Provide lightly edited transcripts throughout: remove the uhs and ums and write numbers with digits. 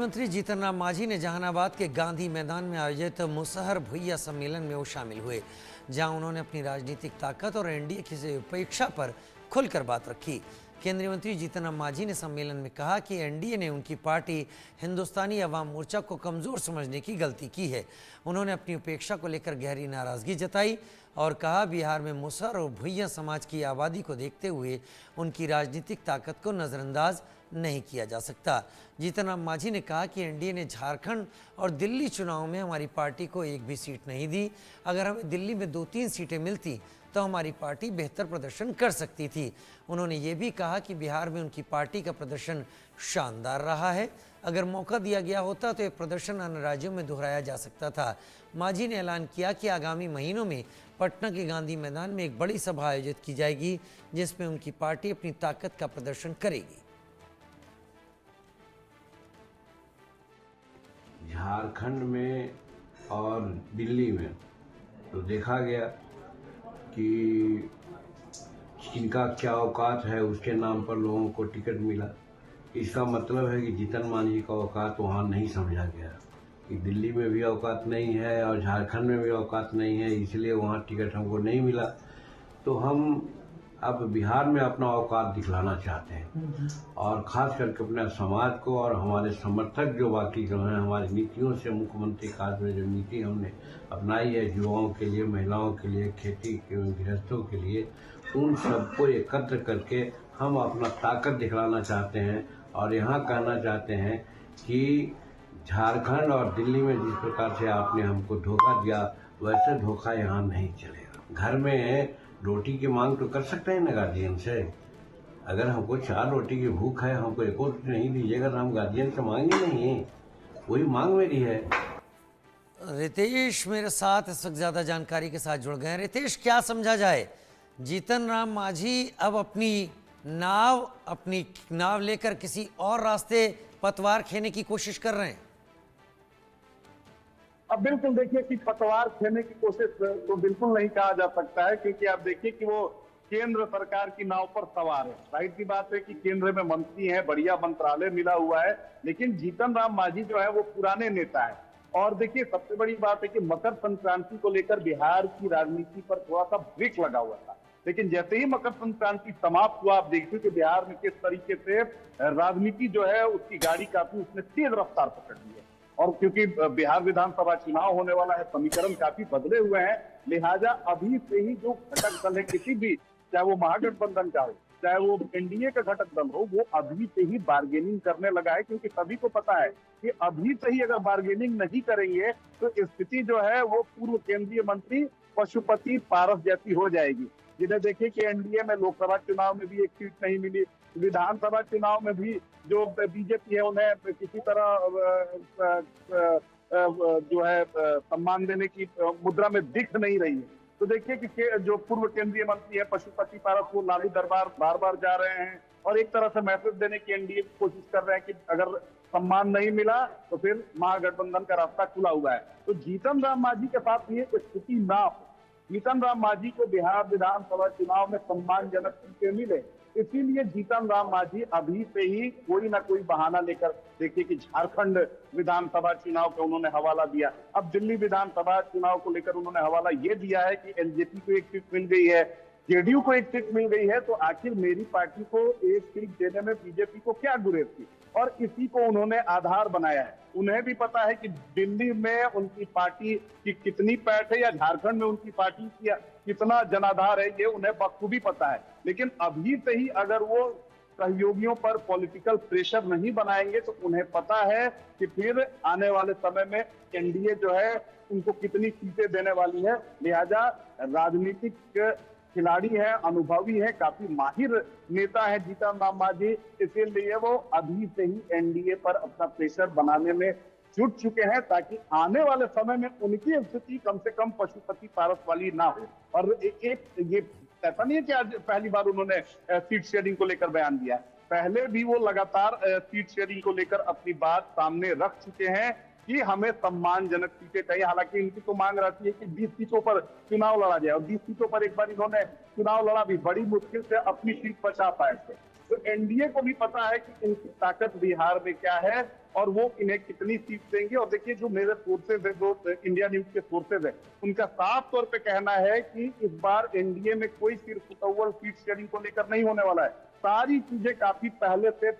मंत्री जीतन राम मांझी ने जहानाबाद के गांधी मैदान में आयोजित मुसहर भुइया सम्मेलन में वो शामिल हुए, जहां उन्होंने अपनी राजनीतिक ताकत और एनडीए की उपेक्षा पर खुलकर बात रखी। केंद्रीय मंत्री जीतन राम मांझी ने सम्मेलन में कहा कि एनडीए ने उनकी पार्टी हिंदुस्तानी अवाम मोर्चा को कमज़ोर समझने की गलती की है। उन्होंने अपनी उपेक्षा को लेकर गहरी नाराज़गी जताई और कहा, बिहार में मुसहर और भुइया समाज की आबादी को देखते हुए उनकी राजनीतिक ताकत को नज़रअंदाज नहीं किया जा सकता। जीतन राम मांझी ने कहा कि एनडीए ने झारखंड और दिल्ली चुनाव में हमारी पार्टी को एक भी सीट नहीं दी। अगर हमें दिल्ली में 2-3 सीटें मिलती तो हमारी पार्टी बेहतर प्रदर्शन कर सकती थी। उन्होंने ये भी कहा कि बिहार में उनकी पार्टी का प्रदर्शन शानदार रहा है। अगर मौका दिया गया होता तो ये प्रदर्शन अन्य राज्यों में दोहराया जा सकता था। मांझी ने ऐलान किया कि आगामी महीनों में पटना के गांधी मैदान में एक बड़ी सभा आयोजित की जाएगी, जिसमें उनकी पार्टी अपनी ताकत का प्रदर्शन करेगी। झारखंड में और दिल्ली में तो देखा गया कि किनका क्या औकात है, उसके नाम पर लोगों को टिकट मिला। इसका मतलब है कि जीतन मांझी का औकात वहाँ नहीं समझा गया कि दिल्ली में भी औकात नहीं है और झारखंड में भी औकात नहीं है, इसलिए वहाँ टिकट हमको नहीं मिला। तो हम अब बिहार में अपना औकात दिखलाना चाहते हैं और खास करके अपने समाज को और हमारे समर्थक जो बाकी जो हैं, हमारी नीतियों से मुख्यमंत्री काज में जो नीति हमने अपनाई है युवाओं के लिए, महिलाओं के लिए, खेती के गृहस्थों के लिए, उन सबको एकत्र करके हम अपना ताकत दिखलाना चाहते हैं। और यहाँ कहना चाहते हैं कि झारखंड और दिल्ली में जिस प्रकार से आपने हमको धोखा दिया, वैसे धोखा यहाँ नहीं चलेगा। घर में रोटी की मांग तो कर सकते हैं ना गार्जियन से। अगर हमको 4 रोटी की भूख है, हमको 1 और रोटी नहीं दीजिएगा तो हम गार्जियन से मांगे नहीं, वही मांग मेरी है। रितेश मेरे साथ इस वक्त ज़्यादा जानकारी के साथ जुड़ गए हैं। रितेश, क्या समझा जाए? जीतन राम मांझी अब अपनी नाव लेकर किसी और रास्ते पतवार खेने की कोशिश कर रहे हैं। अब बिल्कुल देखिए कि पतवार खेने की कोशिश तो बिल्कुल नहीं कहा जा सकता है, क्योंकि आप देखिए कि वो केंद्र सरकार की नाव पर सवार है। जाहिर सी बात है कि केंद्र में मंत्री हैं, बढ़िया मंत्रालय मिला हुआ है, लेकिन जीतन राम मांझी जो है वो पुराने नेता है। और देखिए सबसे बड़ी बात है कि मकर संक्रांति को लेकर बिहार की राजनीति पर थोड़ा सा ब्रेक लगा हुआ था, लेकिन जैसे ही मकर संक्रांति समाप्त हुआ, आप देखिए कि बिहार में किस तरीके से राजनीति जो है उसकी गाड़ी काफी उसने तेज रफ्तार पकड़ ली है। और क्योंकि बिहार विधानसभा चुनाव होने वाला है, समीकरण काफी बदले हुए हैं, लिहाजा अभी से ही जो घटक दल है किसी भी, चाहे वो महागठबंधन का हो, चाहे वो एनडीए का घटक दल हो, वो अभी से ही बार्गेनिंग करने लगा है। क्योंकि सभी को पता है कि अभी से ही अगर बार्गेनिंग नहीं करेंगे तो स्थिति जो है वो पूर्व केंद्रीय मंत्री पशुपति पारस जैसी हो जाएगी। जिन्हें देखिए कि एनडीए में लोकसभा चुनाव में भी एक सीट नहीं मिली, विधानसभा चुनाव में भी जो बीजेपी है उन्हें किसी तरह जो है सम्मान देने की मुद्रा में दिख नहीं रही है। तो देखिए कि जो पूर्व केंद्रीय मंत्री है पशुपति पारस, वो लालू दरबार बार बार जा रहे हैं और एक तरह से मैसेज देने की एनडीए की कोशिश कर रहे हैं कि अगर सम्मान नहीं मिला तो फिर महागठबंधन का रास्ता खुला हुआ है। तो जीतन राम मांझी के साथ ये स्थिति ना हो, जीतन राम मांझी को बिहार विधानसभा चुनाव में सम्मानजनक सीटें मिले, इसीलिए जीतन राम मांझी अभी से ही कोई ना कोई बहाना लेकर, देखिए कि झारखंड विधानसभा चुनाव का उन्होंने हवाला दिया, अब दिल्ली विधानसभा चुनाव को लेकर उन्होंने हवाला ये दिया है कि एलजेपी को एक सीट मिल गई है, जेडीयू को एक सीट मिल गई है, तो आखिर मेरी पार्टी को एक सीट देने में बीजेपी को क्या गुरेज थी। और इसी को उन्होंने आधार बनाया है। उन्हें भी पता है कि दिल्ली में उनकी पार्टी की कितनी पैठ है या झारखंड में उनकी पार्टी की कितना जनाधार है, ये उन्हें बखूबी पता है। लेकिन अभी से ही अगर वो सहयोगियों पर पॉलिटिकल प्रेशर नहीं बनाएंगे तो उन्हें पता है कि फिर आने वाले समय में एनडीए जो है उनको कितनी सीटें देने वाली है। लिहाजा राजनीतिक खिलाड़ी है, अनुभवी है, काफी माहिर नेता है जीतन राम मांझी, इसीलिए वो अभी से ही एनडीए पर अपना प्रेशर बनाने में जुट चुके हैं ताकि आने वाले समय में उनकी स्थिति कम से कम पशुपति पारस वाली ना हो। और एक ये ऐसा नहीं है कि आज पहली बार उन्होंने सीट शेयरिंग को लेकर बयान दिया, पहले भी वो लगातार सीट शेयरिंग को लेकर अपनी बात सामने रख चुके हैं कि हमें सम्मानजनक सीटें चाहिए। हालांकि इनकी तो मांग रहती है कि 20 सीटों पर चुनाव लड़ा जाए, और 20 सीटों पर एक बार इन्होंने चुनाव लड़ा भी, बड़ी मुश्किल से अपनी सीट बचा पाए थे। तो एनडीए को भी पता है कि इनकी ताकत बिहार में क्या है, और वो इन्हें कितनी सीट देंगे। और देखिए जो मेरे सोर्सेज है, जो इंडिया न्यूज के सोर्सेज है, उनका साफ तौर पे कहना है कि इस बार एनडीए में कोई सिरफुटअव्वल सीट शेयरिंग को लेकर नहीं होने वाला है। सारी चीजें काफी पहले से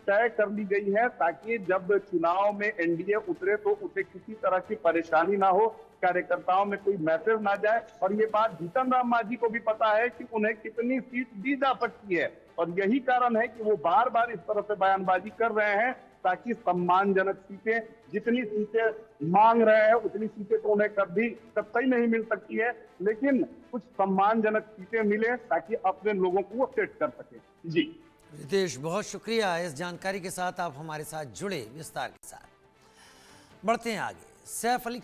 तय कर ली गई है, ताकि जब चुनाव में एनडीए उतरे तो उसे किसी तरह की परेशानी ना हो, कार्यकर्ताओं में कोई मैसेज ना जाए। और ये बात जीतन राम मांझी को भी पता है कि उन्हें कितनी सीट दी जा सकती है, और यही कारण है कि वो बार बार इस तरह से बयानबाजी कर रहे हैं, ताकि सम्मानजनक सीटें, जितनी सीटें मांग रहे हैं उतनी सीटें तो उन्हें कभी कतई नहीं मिल सकती है, लेकिन कुछ सम्मानजनक सीटें मिले ताकि अपने लोगों को वो सेट कर सके। जी रितेश, बहुत शुक्रिया इस जानकारी के साथ आप हमारे साथ जुड़े विस्तार के साथ। बढ़ते हैं आगे। सैफ अली